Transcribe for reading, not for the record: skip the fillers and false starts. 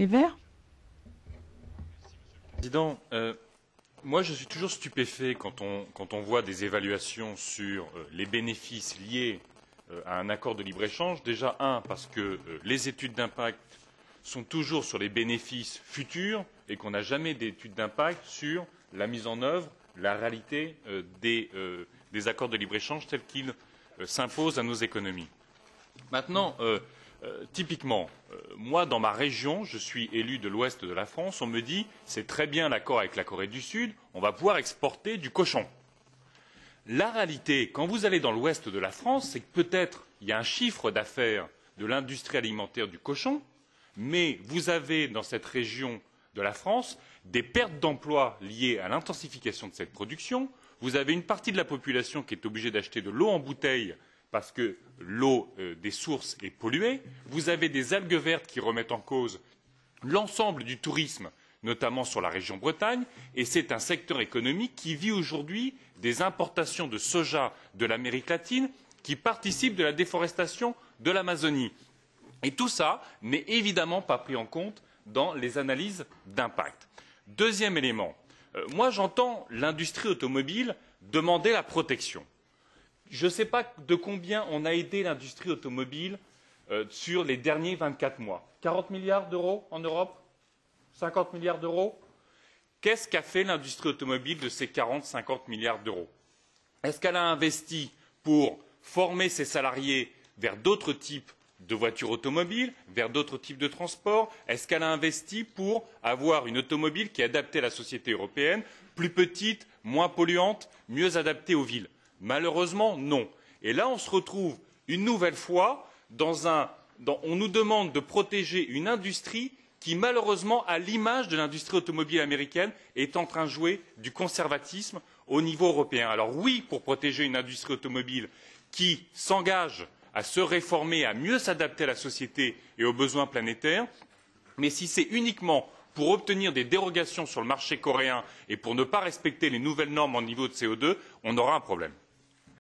Les Verts. Président, moi je suis toujours stupéfait quand on voit des évaluations sur les bénéfices liés à un accord de libre-échange. Déjà, parce que les études d'impact sont toujours sur les bénéfices futurs et qu'on n'a jamais d'études d'impact sur la mise en œuvre, la réalité des accords de libre-échange tels qu'ils s'imposent à nos économies. Maintenant, typiquement, moi, dans ma région, je suis élu de l'ouest de la France, on me dit c'est très bien l'accord avec la Corée du Sud, on va pouvoir exporter du cochon. La réalité, quand vous allez dans l'ouest de la France, c'est que peut-être il y a un chiffre d'affaires de l'industrie alimentaire du cochon, mais vous avez dans cette région de la France des pertes d'emplois liées à l'intensification de cette production. Vous avez une partie de la population qui est obligée d'acheter de l'eau en bouteille parce que l'eau des sources est polluée. Vous avez des algues vertes qui remettent en cause l'ensemble du tourisme, notamment sur la région Bretagne, et c'est un secteur économique qui vit aujourd'hui des importations de soja de l'Amérique latine qui participent de la déforestation de l'Amazonie. Et tout ça n'est évidemment pas pris en compte dans les analyses d'impact. Deuxième élément, moi j'entends l'industrie automobile demander la protection. Je ne sais pas de combien on a aidé l'industrie automobile sur les derniers 24 mois. 40 milliards d'euros en Europe? 50 milliards d'euros? Qu'est-ce qu'a fait l'industrie automobile de ces 40-50 milliards d'euros? Est-ce qu'elle a investi pour former ses salariés vers d'autres types de voitures automobiles, vers d'autres types de transports? Est-ce qu'elle a investi pour avoir une automobile qui est adaptée à la société européenne, plus petite, moins polluante, mieux adaptée aux villes? Malheureusement, non. Et là, on se retrouve une nouvelle fois on nous demande de protéger une industrie qui, malheureusement, à l'image de l'industrie automobile américaine, est en train de jouer du conservatisme au niveau européen. Alors oui, pour protéger une industrie automobile qui s'engage à se réformer, à mieux s'adapter à la société et aux besoins planétaires, mais si c'est uniquement pour obtenir des dérogations sur le marché coréen et pour ne pas respecter les nouvelles normes en niveau de CO2, on aura un problème.